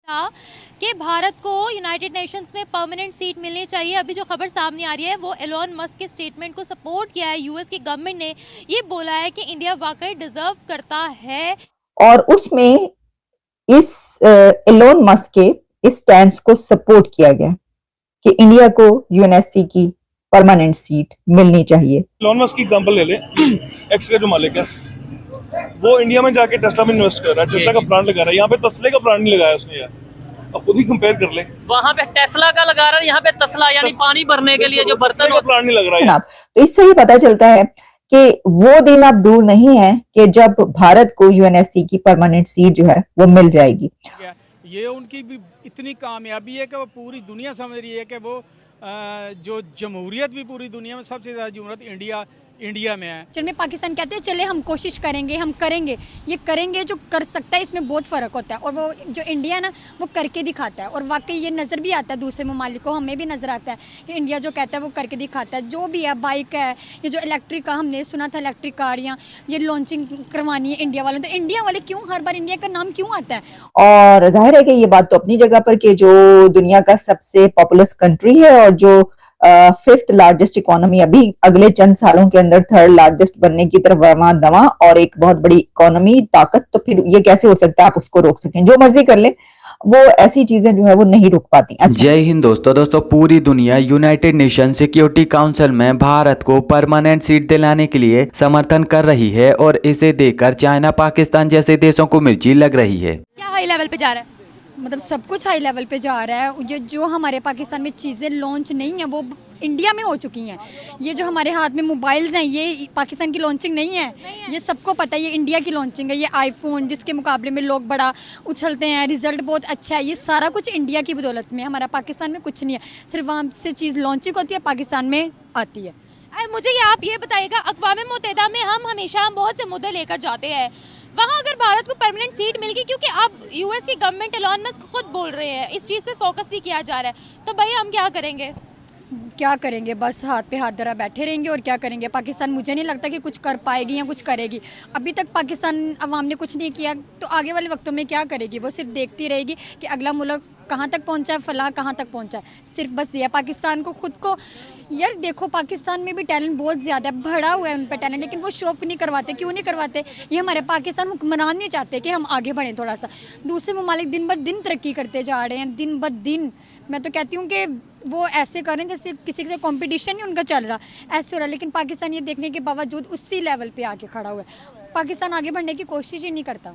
था कि भारत को यूनाइटेड नेशंस में परमानेंट सीट मिलनी चाहिए। अभी जो खबर सामने आ रही है वो एलोन मस्क के स्टेटमेंट को सपोर्ट किया है। यूएस की गवर्नमेंट ने ये बोला है कि इंडिया वाकई डिजर्व करता है और उसमें इस एलोन मस्क के इस स्टैंड को सपोर्ट किया गया कि इंडिया को यूएनएससी की परमानेंट सीट मिलनी चाहिए। एलोन मस्क की एग्जांपल ले ले, एक्स का जो मालिक है वो इंडिया में जाके टेस्ला में इन्वेस्ट कर रहा है, टेस्ला का प्लांट लगा रहा है। यहाँ पे तस्ले का प्लांट नहीं लगाया उसने यार। अब खुद ही कंपेयर कर ले, वहाँ पे टेस्ला का लगा रहा है, यहाँ पे तस्ला यानी पानी भरने के लिए जो बर्तन का प्लांट नहीं लग रहा है। तो इससे ही पता चलता है कि वो दिन अब दूर नहीं है कि जब भारत को यूएनएससी की परमानेंट सीट जो है वो मिल जाएगी। ये उनकी भी इतनी कामयाबी है कि वो पूरी दुनिया समझ रही है कि वो जो जमहूरियत भी पूरी दुनिया में सबसे ज़्यादा जमहूरियत इंडिया में है। चल में पाकिस्तान कहते हैं चले हम कोशिश करेंगे, हम करेंगे, ये करेंगे जो कर सकता है, इसमें बहुत फ़र्क होता है। और वो जो इंडिया है ना वो करके दिखाता है और वाकई ये नज़र भी आता है दूसरे ममालिक को, हमें भी नज़र आता है कि इंडिया जो कहता है वो करके दिखाता है। जो भी है, बाइक है, ये जो इलेक्ट्रिक का हमने सुना था इलेक्ट्रिक गाड़ियाँ ये लॉन्चिंग करवानी है इंडिया वालों, तो इंडिया वाले क्यों हर बार इंडिया का नाम क्यों आता है? और जाहिर है कि ये बात तो अपनी जगह पर कि जो दुनिया का सबसे पॉपुलस कंट्री है और जो फिफ्थ लार्जेस्ट इकोनॉमी अभी अगले चंद सालों के अंदर थर्ड लार्जेस्ट बनने की तरफ रवां दवा और एक बहुत बड़ी इकोनॉमी ताकत, तो फिर ये कैसे हो सकता है आप उसको रोक सकें? जो मर्जी कर ले, वो ऐसी चीजें जो है वो नहीं रुक पाती। अच्छा। जय हिंद दोस्तों पूरी दुनिया यूनाइटेड नेशन सिक्योरिटी काउंसिल में भारत को परमानेंट सीट दिलाने के लिए समर्थन कर रही है और इसे देखकर चाइना, पाकिस्तान जैसे देशों को मिर्ची लग रही है। क्या हाई लेवल पे जा रहा है? मतलब सब कुछ हाई लेवल पे जा रहा है। जो हमारे पाकिस्तान में चीज़ें लॉन्च नहीं है वो इंडिया में हो चुकी हैं। ये जो हमारे हाथ में मोबाइल्स हैं ये पाकिस्तान की लॉन्चिंग नहीं है, ये सबको पता है, ये इंडिया की लॉन्चिंग है। ये आईफोन जिसके मुकाबले में लोग बड़ा उछलते हैं, रिजल्ट बहुत अच्छा है, ये सारा कुछ इंडिया की बदौलत में। हमारा पाकिस्तान में कुछ नहीं है, सिर्फ वहाँ से चीज़ लॉन्चिंग होती है, पाकिस्तान में आती है। मुझे आप ये बताइएगा, अक़वाम मुत्तहिदा में हम हमेशा बहुत से मुद्दे लेकर जाते हैं, वहाँ अगर भारत को परमानेंट सीट मिल गई, क्योंकि अब यूएस की गवर्नमेंट एलोन मस्क खुद बोल रहे हैं, इस चीज़ पे फोकस भी किया जा रहा है, तो भाई हम क्या करेंगे? क्या करेंगे? बस हाथ पे हाथ धरा बैठे रहेंगे और क्या करेंगे? पाकिस्तान मुझे नहीं लगता कि कुछ कर पाएगी या कुछ करेगी। अभी तक पाकिस्तान अवाम ने कुछ नहीं किया, तो आगे वाले वक्तों में क्या करेगी? वो सिर्फ देखती रहेगी कि अगला मुल्क कहाँ तक पहुँचा है, फलाह कहाँ तक पहुँचा है। सिर्फ बस ये पाकिस्तान को खुद को, यार देखो पाकिस्तान में भी टैलेंट बहुत ज़्यादा है, भरा हुआ है उन पर टैलेंट, लेकिन वो शो ऑफ नहीं करवाते। क्यों नहीं करवाते? ये हमारे पाकिस्तान हुक्मरान नहीं चाहते कि हम आगे बढ़ें थोड़ा सा। दूसरे ममालिक दिन ब दिन तरक्की करते जा रहे हैं, दिन ब दिन। मैं तो कहती हूँ कि वो ऐसे करें जैसे किसी से कंपटीशन नहीं उनका चल रहा, ऐसे हो रहा है। लेकिन पाकिस्तान ये देखने के बावजूद उसी लेवल पे आके खड़ा हुआ है। पाकिस्तान आगे बढ़ने की कोशिश ही नहीं करता।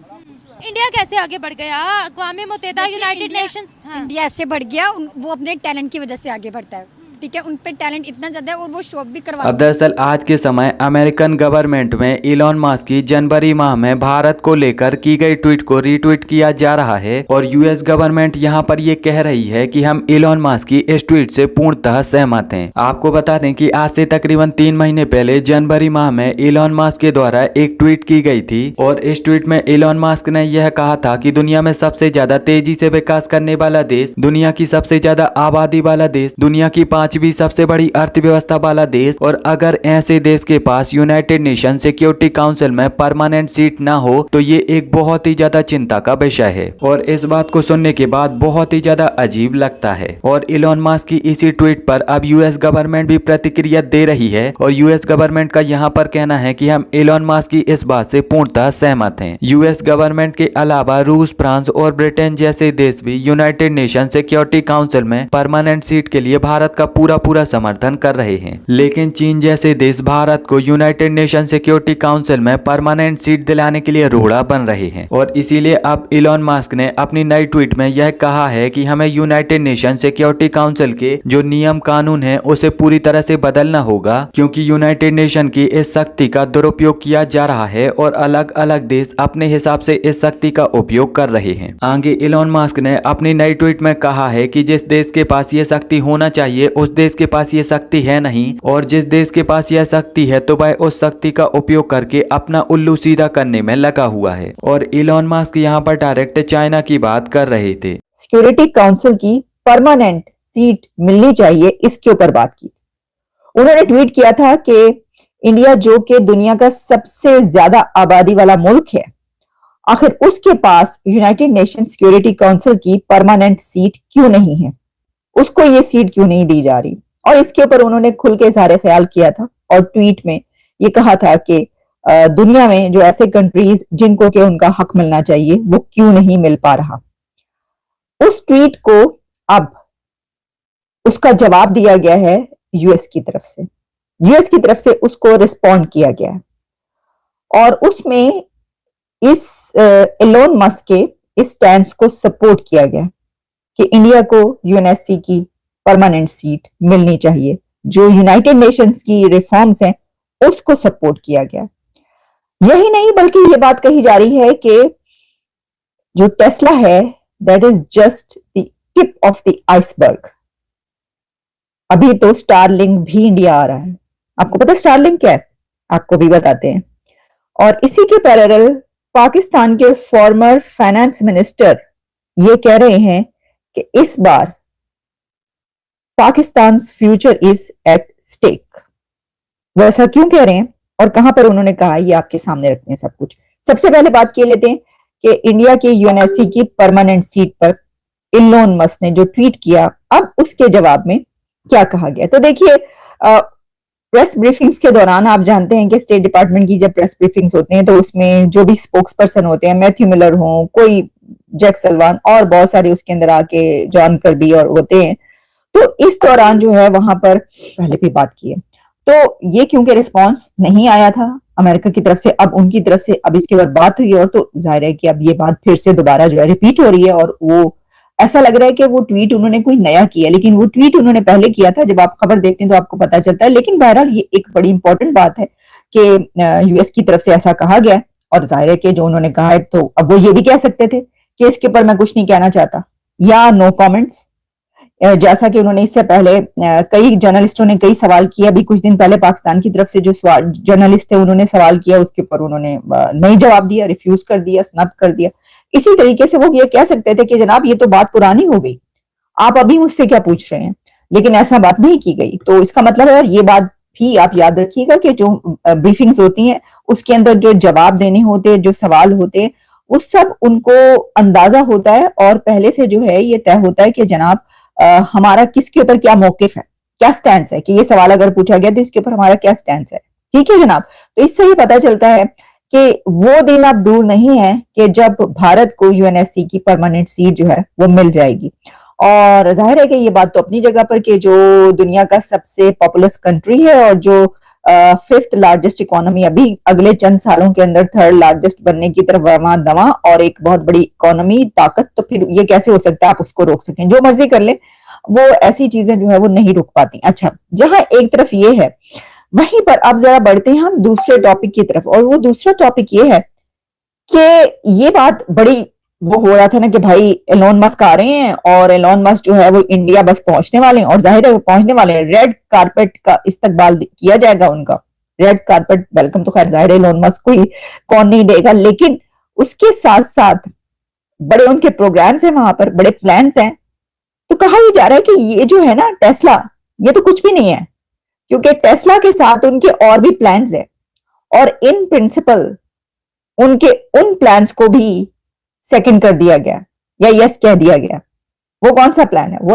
इंडिया कैसे आगे बढ़ गया? अक़वाम मुत्तहिदा, यूनाइटेड नेशंस, इंडिया ऐसे बढ़ गया, वो अपने टैलेंट की वजह से आगे बढ़ता है, ठीक है? उन पे टैलेंट इतना ज़्यादा है और वो शो भी करवा। अब दरअसल आज के समय अमेरिकन गवर्नमेंट में एलोन मस्क की जनवरी माह में भारत को लेकर की गई ट्वीट को रीट्वीट किया जा रहा है और यूएस गवर्नमेंट यहां पर ये कह रही है कि हम एलोन मस्क की इस ट्वीट से पूर्णतः सहमत हैं। आपको बता दें कि आज से तकरीबन 3 महीने पहले जनवरी माह में एलोन मस्क के द्वारा एक ट्वीट की गई थी और इस ट्वीट में एलोन मस्क ने यह कहा था कि दुनिया में सबसे ज्यादा तेजी से विकास करने वाला देश, दुनिया की सबसे ज्यादा आबादी वाला देश, दुनिया की 5वीं सबसे बड़ी अर्थव्यवस्था वाला देश, और अगर ऐसे देश के पास यूनाइटेड नेशन सिक्योरिटी काउंसिल में परमानेंट सीट ना हो तो ये एक बहुत ही ज्यादा चिंता का विषय है। और इस बात को सुनने के बाद बहुत ही ज्यादा अजीब लगता है। और एलोन मस्क की इसी ट्वीट पर अब यूएस गवर्नमेंट भी प्रतिक्रिया दे रही है और यूएस गवर्नमेंट का यहाँ पर कहना है कि हम एलोन मस्क की इस बात से पूर्णतः सहमत हैं। यूएस गवर्नमेंट के अलावा रूस, फ्रांस और ब्रिटेन जैसे देश भी यूनाइटेड नेशन सिक्योरिटी काउंसिल में परमानेंट सीट के लिए भारत का पूरा समर्थन कर रहे हैं। लेकिन चीन जैसे देश भारत को यूनाइटेड नेशन सिक्योरिटी काउंसिल में परमानेंट सीट दिलाने के लिए रोड़ा बन रहे हैं और इसीलिए अब एलोन मस्क ने अपनी नई ट्वीट में यह कहा है कि हमें यूनाइटेड नेशन सिक्योरिटी काउंसिल के जो नियम कानून है उसे पूरी तरह से बदलना होगा, क्योंकि यूनाइटेड नेशन की इस शक्ति का दुरुपयोग किया जा रहा है और अलग अलग देश अपने हिसाब से इस शक्ति का उपयोग कर रहे हैं। आगे एलोन मस्क ने अपनी नई ट्वीट में कहा है कि जिस देश के पास ये शक्ति होना चाहिए उस देश के पास ये शक्ति है नहीं, और जिस देश के पास यह शक्ति है तो वह उस शक्ति का उपयोग करके अपना उल्लू सीधा करने में लगा हुआ है। और एलोन मस्क यहाँ पर डायरेक्ट चाइना की बात कर रहे थे। सिक्योरिटी काउंसिल की परमानेंट सीट मिलनी चाहिए, इसके ऊपर बात की। उन्होंने ट्वीट किया था कि इंडिया जो कि दुनिया का सबसे ज्यादा आबादी वाला मुल्क है आखिर उसके पास यूनाइटेड नेशन सिक्योरिटी काउंसिल की परमानेंट सीट क्यों नहीं है, उसको ये सीट क्यों नहीं दी जा रही। और इसके ऊपर उन्होंने खुल के इज़हार ख्याल किया था और ट्वीट में ये कहा था कि दुनिया में जो ऐसे कंट्रीज जिनको कि उनका हक मिलना चाहिए वो क्यों नहीं मिल पा रहा। उस ट्वीट को अब उसका जवाब दिया गया है यूएस की तरफ से, यूएस की तरफ से उसको रिस्पॉन्ड किया गया है और उसमें इस एलोन मस्क के इस स्टैंड को सपोर्ट किया गया कि इंडिया को यूएनएससी की परमानेंट सीट मिलनी चाहिए, जो यूनाइटेड नेशंस की रिफॉर्म्स हैं उसको सपोर्ट किया गया। यही नहीं बल्कि ये बात कही जा रही है कि जो टेस्ला है that is just the tip of the iceberg. अभी तो स्टारलिंक भी इंडिया आ रहा है। आपको पता है स्टारलिंक क्या है? आपको भी बताते हैं। और इसी के पैरेलल पाकिस्तान के फॉर्मर फाइनेंस मिनिस्टर ये कह रहे हैं कि इस बार Pakistan future is at stake. वो ऐसा क्यों कह रहे हैं और कहां पर उन्होंने कहा, ये आपके सामने रखते हैं सब कुछ। सबसे पहले बात किए लेते हैं कि इंडिया के यूएनएससी की परमानेंट सीट पर इलोन मस्क ने जो ट्वीट किया, अब उसके जवाब में क्या कहा गया। तो देखिए, प्रेस ब्रीफिंग्स के दौरान आप जानते हैं कि स्टेट डिपार्टमेंट की जब प्रेस ब्रीफिंग्स होते हैं तो उसमें जो भी स्पोक्स पर्सन होते हैं, मैथ्यू मिलर हो, कोई जैक सलवान और बहुत सारे उसके अंदर आके जॉन करबी और होते हैं, तो इस दौरान जो है वहां पर पहले भी बात की है। तो ये क्योंकि रिस्पांस नहीं आया था अमेरिका की तरफ से, अब उनकी तरफ से अब इसके बाद बात हुई और तो जाहिर है कि अब ये बात फिर से दोबारा जो है रिपीट हो रही है और वो ऐसा लग रहा है कि वो ट्वीट उन्होंने कोई नया किया, लेकिन वो ट्वीट उन्होंने पहले किया था। जब आप खबर देखते हैं तो आपको पता चलता है। लेकिन बहरहाल ये एक बड़ी इंपॉर्टेंट बात है कि यूएस की तरफ से ऐसा कहा गया और जाहिर है कि जो उन्होंने कहा है तो अब वो ये भी कह सकते थे कि इसके ऊपर मैं कुछ नहीं कहना चाहता या नो कमेंट्स, जैसा कि उन्होंने इससे पहले कई जर्नलिस्टों ने कई सवाल किए। अभी कुछ दिन पहले पाकिस्तान की तरफ से जो जर्नलिस्ट थे उन्होंने सवाल किया, उसके ऊपर उन्होंने नहीं जवाब दिया, रिफ्यूज कर दिया, स्नब कर दिया। इसी तरीके से वो ये कह सकते थे कि जनाब ये तो बात पुरानी हो गई, आप अभी मुझसे क्या पूछ रहे हैं, लेकिन ऐसा बात नहीं की गई। तो इसका मतलब है ये बात भी आप याद रखिएगा कि जो ब्रीफिंग्स होती हैं उसके अंदर जो जवाब देने होते हैं, जो सवाल होते हैं, उस सब उनको अंदाजा होता है और पहले से जो है ये तय होता है कि जनाब हमारा किसके ऊपर क्या मौकिफ है, क्या स्टैंड है, कि ये सवाल अगर पूछा गया तो इसके ऊपर हमारा क्या स्टैंड है। ठीक है जनाब। तो इससे ही पता चलता है कि वो दिन अब दूर नहीं है कि जब भारत को यूएनएससी की परमानेंट सीट जो है वो मिल जाएगी। और जाहिर है कि ये बात तो अपनी जगह पर कि जो दुनिया का सबसे पॉपुलस कंट्री है और जो फिफ्थ लार्जेस्ट इकोनॉमी, अभी अगले चंद सालों के अंदर थर्ड लार्जेस्ट बनने की तरफ रवां दवा और एक बहुत बड़ी इकोनॉमी ताकत, तो फिर ये कैसे हो सकता है आप उसको रोक सकें। जो मर्जी कर ले, वो ऐसी चीजें जो है वो नहीं रुक पाती। अच्छा, जहां एक तरफ ये है, वहीं पर अब जरा बढ़ते हैं हम दूसरे टॉपिक की तरफ। और वो दूसरा टॉपिक ये है कि ये बात बड़ी वो हो रहा था ना कि भाई एलोन मस्क आ रहे हैं और एलोन मस्क जो है वो इंडिया बस पहुंचने वाले हैं और जाहिर है वो पहुंचने वाले हैं, रेड कारपेट का इस्तकबाल किया जाएगा उनका। रेड कारपेट वेलकम तो खैर जाहिर है एलोन मस्क को ही कौन नहीं देगा, लेकिन उसके साथ साथ बड़े उनके प्रोग्राम्स हैं, वहां पर बड़े प्लान्स हैं। तो कहा यह जा रहा है कि ये जो है ना टेस्ला, ये तो कुछ भी नहीं है, क्योंकि टेस्ला के साथ उनके और भी प्लान्स हैं और इन प्रिंसिपल उनके उन प्लान्स को भी सेकंड कर दिया गया या यस कह दिया गया। वो कौन सा प्लान है? वो